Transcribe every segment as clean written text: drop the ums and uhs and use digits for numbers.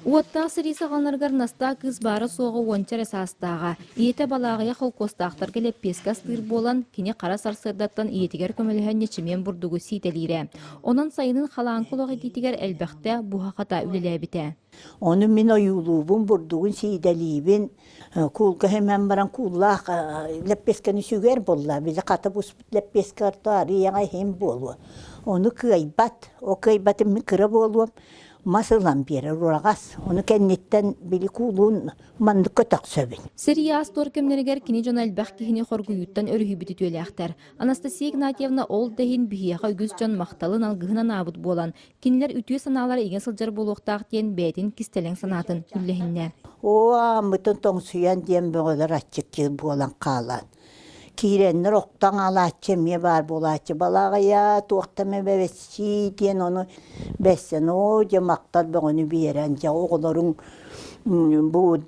Уоттаа сырийса қалнаргар наста кыз бары соғы ончар эсастаға. Иете балағыя холкостақтар келеп пескас тыр болан, кене қара сарсырдаттан иетігер көміліген нечімен бұрдығы сителейре. Онан сайынын қалаан құлығы етігер әлбәқті бұхақата үлеләбіте. Onu min oyuluğun burduğun sideliyibin kulga hemen baran kullak leppeskeni süger bolla bize katı bu leppeskar tari yana hem bolu. Onu kıybat o kıybatı mi kıra bolu masalan bir ruragas onu kennetten bili kulun mandık kötak söbün. Сырия стор кемнерегер кини жон әлбәқ кихини хоргуюттан өрүхүбүтү төләхтер. Анастасия Игнатьевна ол дәһин бихияға үгіз жон мақталын алгыһына набыт болан. Кинилер үтүе саналар иген сылжар болуқтақ тен бәйтін кистелең санатын үлләһинне. O amıtın ton suyan diyen böyle açık ki bolan kalan. Kirenler oktan alaçım ya var bolaçı balağa ya tuğtame bebesi diyen onu bessen o cemaktar onu bir yerence oğulların bu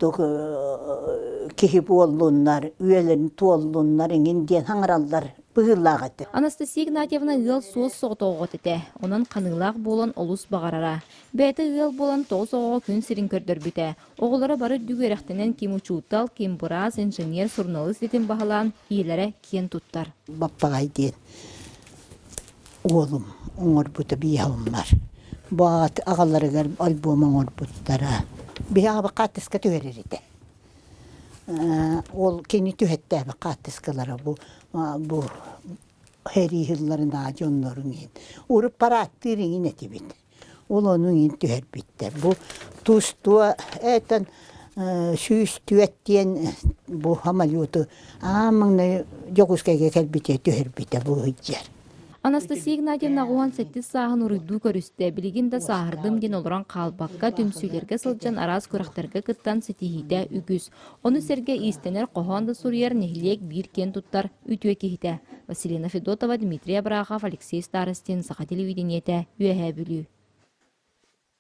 kihip oğlunlar üyelerin tuğlunlar ingin diyen hangrallar bığırlağıdı. Анастасия Игнатьевна ыл суыз соғытоғыт ете. Онан қанылақ болан олус бағарара. Бәйті ыл болан тоғыз оға күн сирин көрдөр біте. Оғылары бары дүгеректенен ким учуутал, ким бұраз, инженер, журналист етін бағалан, иелері кен туттар. Баппағай дейін. Oğlum, oğur buta bir yavrum var. Bu ağaları gelip albümün oğur butlara. Bir ağa katıska tüverirdi. Ol kendi tühette katıskalara bu her yılların ağacı onların yin. Urup para attığın yine tibit. Ol onun yin tüher bitti. Bu tuztuğa eten süs tüet diyen bu hamalyutu. Amın ne yokuskaya gel bitti tüher bitti bu hıccar. Анастасия Игнатьевна оған сәттіз сағын ұрыду көрісті. Білеген де сағырдым ден олыран қалбаққа түмсүйлерге сылжан араз көріқтерге кыттан сетихиде үгіз. Оны серге истенер қоғанды сұрияр нехилек бір кен туттар үтуе кехіде. Василина Федотова, Дмитрий Абрахов, Алексей Старостин, Саха телевидениеті, Үйәхә бүлі.